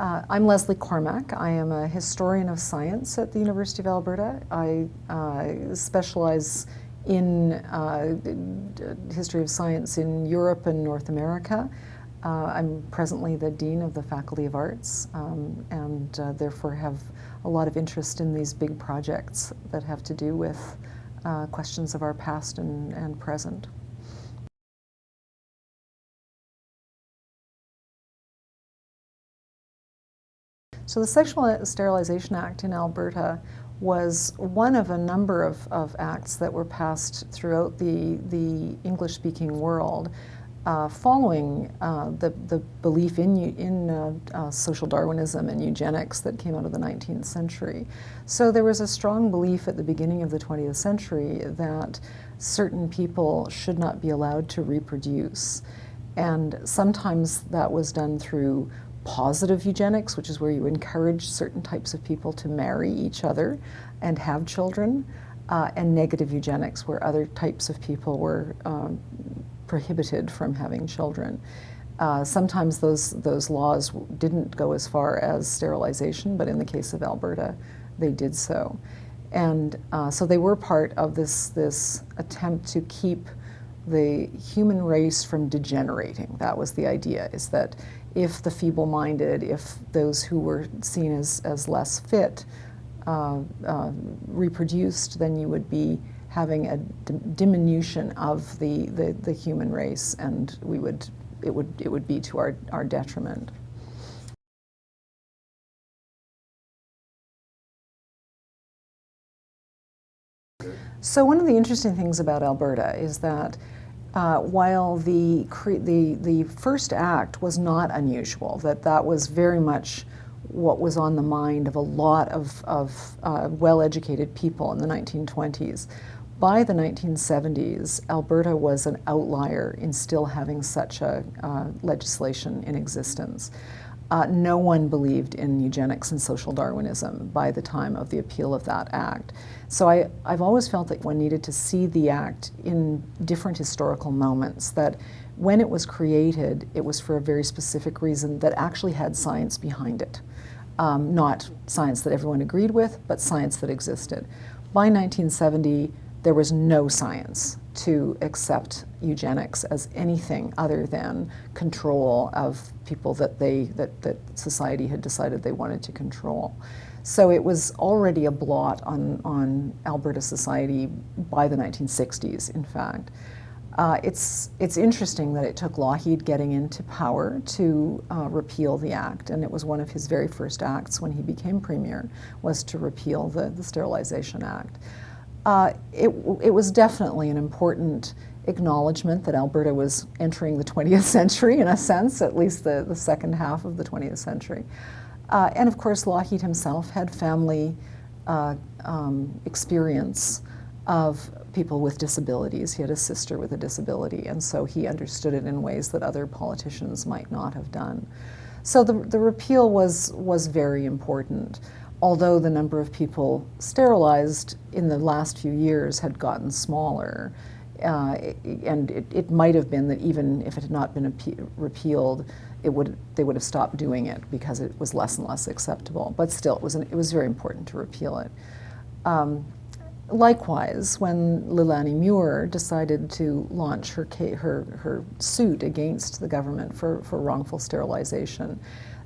I'm Lesley Cormack. I am a historian of science at the University of Alberta. I specialize in history of science in Europe and North America. I'm presently the Dean of the Faculty of Arts and therefore have a lot of interest in these big projects that have to do with questions of our past and present. So the Sexual Sterlization Act in Alberta was one of a number of acts that were passed throughout the English-speaking world following the belief in social Darwinism and eugenics that came out of the 19th century. So there was a strong belief at the beginning of the 20th century that certain people should not be allowed to reproduce. And sometimes that was done through positive eugenics, which is where you encourage certain types of people to marry each other and have children, and negative eugenics, where other types of people were prohibited from having children. Sometimes those laws didn't go as far as sterilization, but in the case of Alberta, they did so. And so they were part of this attempt to keep the human race from degenerating. That was the idea, is that if the feeble-minded, if those who were seen as less fit reproduced, then you would be having a diminution of the human race, and it would be to our detriment. So one of the interesting things about Alberta is that while the first act was not unusual, that was very much what was on the mind of a lot of well-educated people in the 1920s. By the 1970s, Alberta was an outlier in still having such a legislation in existence. No one believed in eugenics and social Darwinism by the time of the appeal of that act. So I've always felt that one needed to see the act in different historical moments, that when it was created, it was for a very specific reason that actually had science behind it. Not science that everyone agreed with, but science that existed. By 1970, there was no science to accept eugenics as anything other than control of people that society had decided they wanted to control. So it was already a blot on Alberta society by the 1960s, in fact. It's interesting that it took Lougheed getting into power to repeal the act, and it was one of his very first acts when he became premier, was to repeal the Sterilization Act. It was definitely an important acknowledgement that Alberta was entering the 20th century, in a sense, at least the second half of the 20th century. And of course, Lougheed himself had family experience of people with disabilities. He had a sister with a disability, and so he understood it in ways that other politicians might not have done. So the repeal was very important. Although the number of people sterilized in the last few years had gotten smaller, and it might have been that even if it had not been repealed, they would have stopped doing it because it was less and less acceptable. But still, it was very important to repeal it. Likewise, when Leilani Muir decided to launch her suit against the government for wrongful sterilization,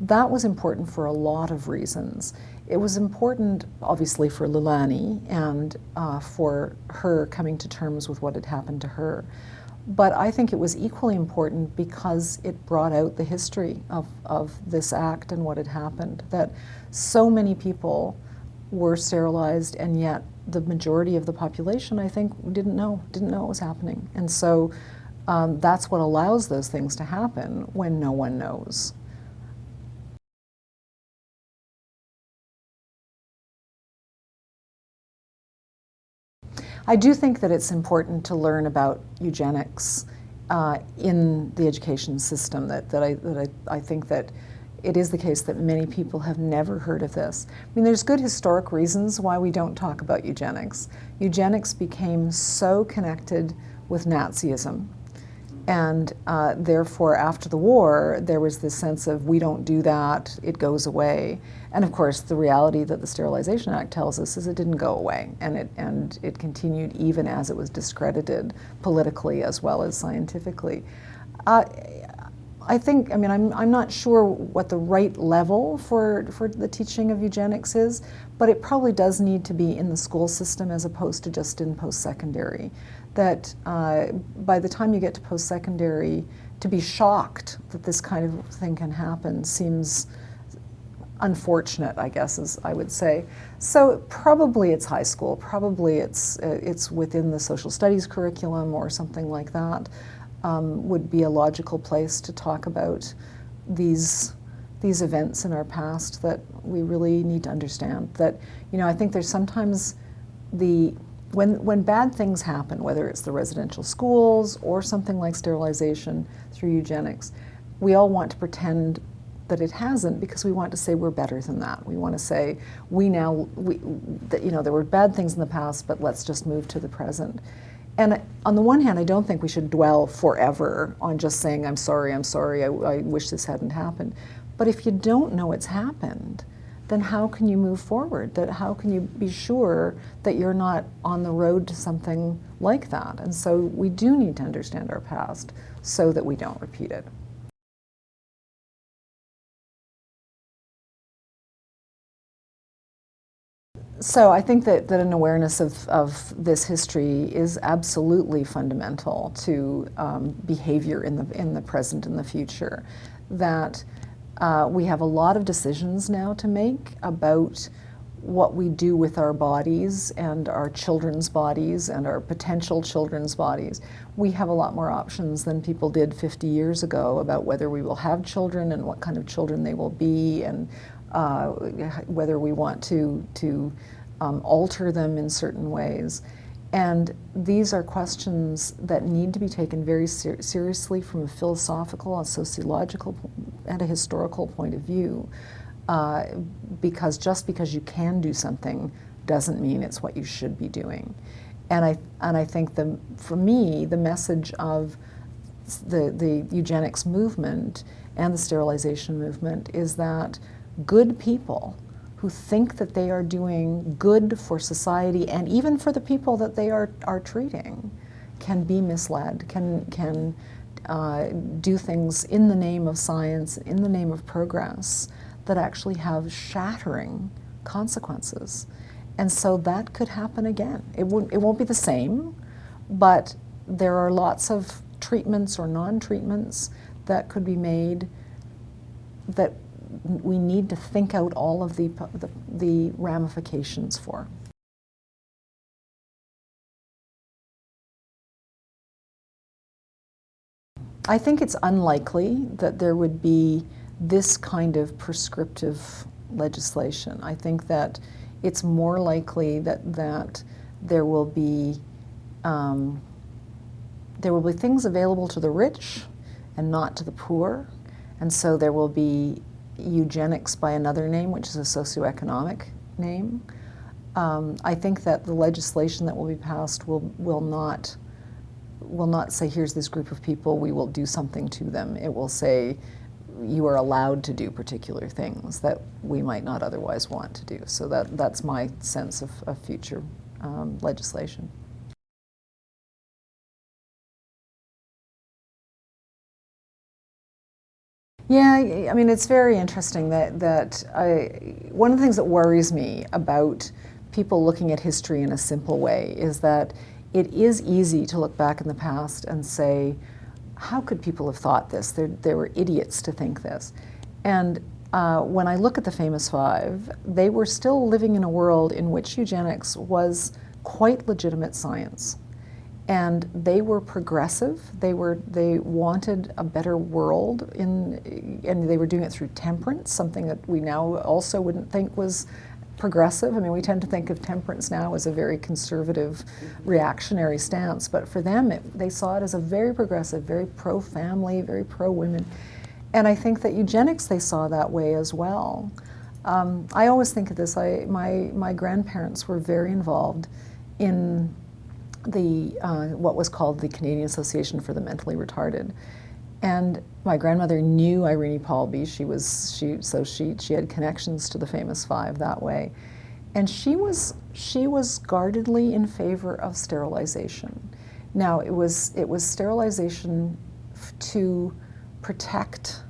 that was important for a lot of reasons. It was important, obviously, for Leilani and for her coming to terms with what had happened to her. But I think it was equally important because it brought out the history of this act and what had happened, that so many people were sterilized, and yet the majority of the population, I think, didn't know what was happening. And so that's what allows those things to happen when no one knows. I do think that it's important to learn about eugenics in the education system, that I think that it is the case that many people have never heard of this. I mean, there's good historic reasons why we don't talk about eugenics. Eugenics became so connected with Nazism And therefore, after the war, there was this sense of, we don't do that, it goes away. And of course, the reality that the Sterilization Act tells us is it didn't go away, and it continued even as it was discredited politically as well as scientifically. I think, I mean, I'm not sure what the right level for the teaching of eugenics is, but it probably does need to be in the school system as opposed to just in post-secondary. That by the time you get to post-secondary, to be shocked that this kind of thing can happen seems unfortunate, I guess, as I would say. So probably it's high school, probably it's within the social studies curriculum or something like that. Would be a logical place to talk about these events in our past that we really need to understand. That, you know, I think there's sometimes when bad things happen, whether it's the residential schools or something like sterilization through eugenics, we all want to pretend that it hasn't because we want to say we're better than that. We want to say that, you know, there were bad things in the past, but let's just move to the present. And on the one hand, I don't think we should dwell forever on just saying, I'm sorry, I wish this hadn't happened. But if you don't know it's happened, then how can you move forward? How can you be sure that you're not on the road to something like that? And so we do need to understand our past so that we don't repeat it. So I think that an awareness of this history is absolutely fundamental to behavior in the present and the future. That we have a lot of decisions now to make about what we do with our bodies and our children's bodies and our potential children's bodies. We have a lot more options than people did 50 years ago about whether we will have children and what kind of children they will be, and whether we want to alter them in certain ways. And these are questions that need to be taken very seriously from a philosophical, a sociological, and a historical point of view, because just because you can do something doesn't mean it's what you should be doing. And I think for me, the message of the eugenics movement and the sterilization movement is that good people who think that they are doing good for society and even for the people that they are treating can be misled, can do things in the name of science, in the name of progress, that actually have shattering consequences. And so that could happen again. It won't be the same, but there are lots of treatments or non-treatments that could be made that we need to think out all of the ramifications for. I think it's unlikely that there would be this kind of prescriptive legislation. I think that it's more likely that there will be things available to the rich and not to the poor, and so there will be eugenics by another name, which is a socioeconomic name. I think that the legislation that will be passed will not say, here's this group of people, we will do something to them. It will say, you are allowed to do particular things that we might not otherwise want to do. So that's my sense of future legislation. Yeah, I mean, it's very interesting that one of the things that worries me about people looking at history in a simple way is that it is easy to look back in the past and say, how could people have thought this? They were idiots to think this. And when I look at the Famous Five, they were still living in a world in which eugenics was quite legitimate science. And they were progressive. They wanted a better world, and they were doing it through temperance, something that we now also wouldn't think was progressive. I mean, we tend to think of temperance now as a very conservative, reactionary stance, but for them, they saw it as a very progressive, very pro-family, very pro-women. And I think that eugenics they saw that way as well. I always think of this, my grandparents were very involved in what was called the Canadian Association for the Mentally Retarded. And my grandmother knew Irene Paulby. She had connections to the famous five that way. And she was guardedly in favor of sterilization. Now, it was sterilization to protect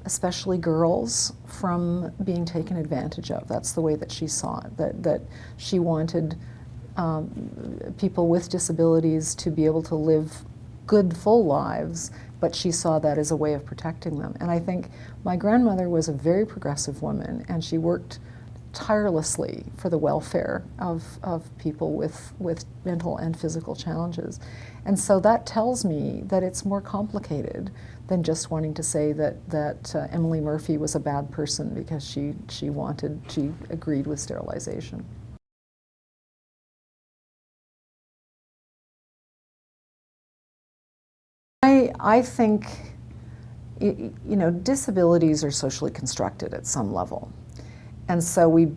especially girls from being taken advantage of. That's the way that she saw it, that she wanted people with disabilities to be able to live good, full lives, but she saw that as a way of protecting them. And I think my grandmother was a very progressive woman, and she worked tirelessly for the welfare of people with mental and physical challenges. And so that tells me that it's more complicated than just wanting to say that Emily Murphy was a bad person because she agreed with sterilization. I think, disabilities are socially constructed at some level. And so we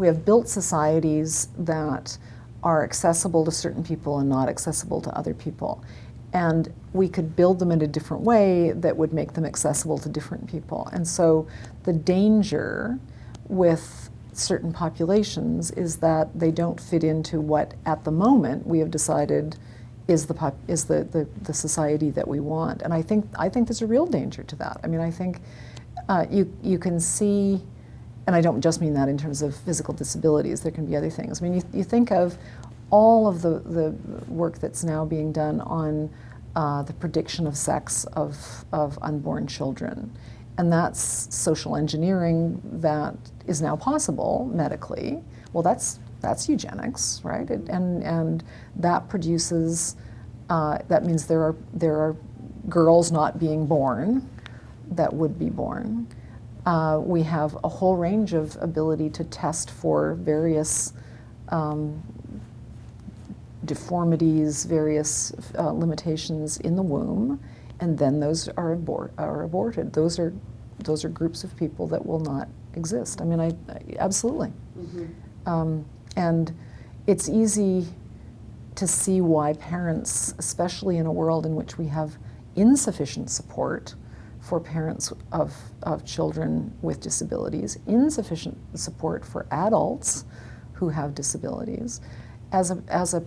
have built societies that are accessible to certain people and not accessible to other people. And we could build them in a different way that would make them accessible to different people. And so the danger with certain populations is that they don't fit into what, at the moment, we have decided is the society that we want. And I think there's a real danger to that. I mean, I think you can see, and I don't just mean that in terms of physical disabilities, there can be other things. I mean, you think of all of the work that's now being done on the prediction of sex of unborn children. And that's social engineering that is now possible medically. Well, that's eugenics, right? And that produces, that means there are girls not being born that would be born. We have a whole range of ability to test for various deformities, various limitations in the womb, and then those are aborted. Those are groups of people that will not exist. I mean, I absolutely. Mm-hmm. And it's easy to see why parents, especially in a world in which we have insufficient support for parents of children with disabilities, insufficient support for adults who have disabilities, as a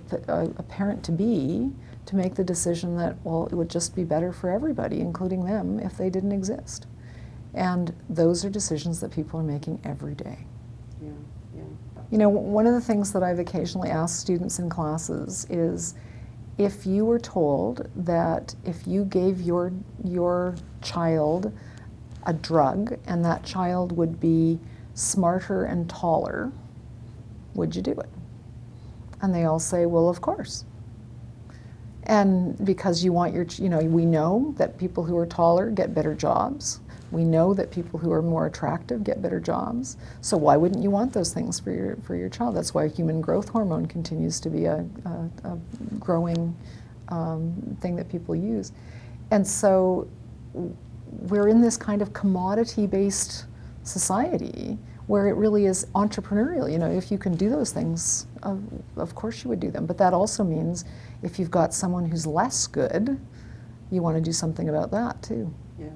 parent-to-be, to make the decision that, well, it would just be better for everybody, including them, if they didn't exist. And those are decisions that people are making every day. Yeah, yeah. You know, one of the things that I've occasionally asked students in classes is, if you were told that if you gave your child a drug and that child would be smarter and taller, would you do it? And they all say, well, of course. And because you want we know that people who are taller get better jobs. We know that people who are more attractive get better jobs. So why wouldn't you want those things for your child? That's why human growth hormone continues to be a growing thing that people use. And so we're in this kind of commodity-based society where it really is entrepreneurial. You know, if you can do those things, of course you would do them. But that also means if you've got someone who's less good, you want to do something about that too. Yeah.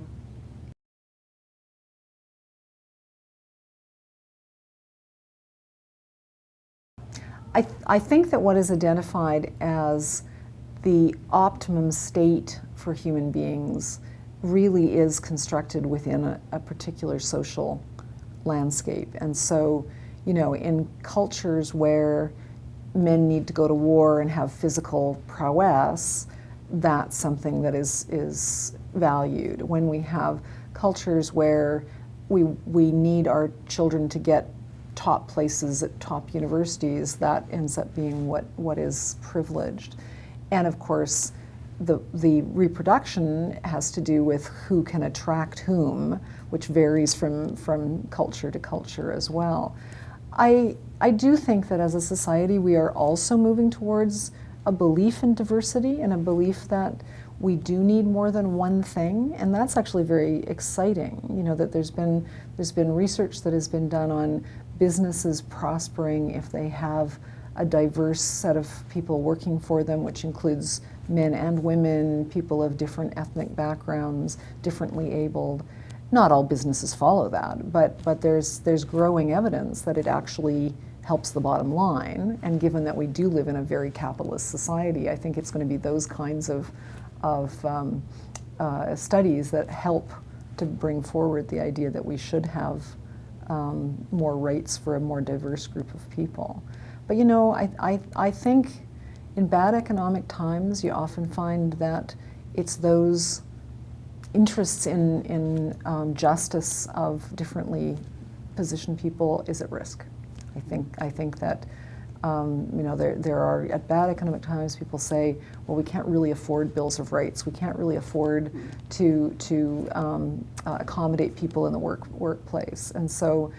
I think that what is identified as the optimum state for human beings really is constructed within a particular social landscape. And so, you know, in cultures where men need to go to war and have physical prowess, that's something that is valued. When we have cultures where we need our children to get top places at top universities, that ends up being what is privileged. And of course, the reproduction has to do with who can attract whom, which varies from culture to culture as well. I do think that as a society we are also moving towards a belief in diversity and a belief that we do need more than one thing, and that's actually very exciting. You know, that there's been research that has been done on businesses prospering if they have a diverse set of people working for them, which includes men and women, people of different ethnic backgrounds, differently abled. Not all businesses follow that, but there's growing evidence that it actually helps the bottom line. And given that we do live in a very capitalist society, I think it's going to be those kinds of studies that help to bring forward the idea that we should have more rights for a more diverse group of people. But you know, I think in bad economic times, you often find that it's those interests in justice of differently positioned people is at risk. I think that you know, there are, at bad economic times, people say, well, we can't really afford bills of rights. We can't really afford to accommodate people in the workplace. And so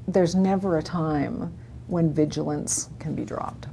there's never a time when vigilance can be dropped.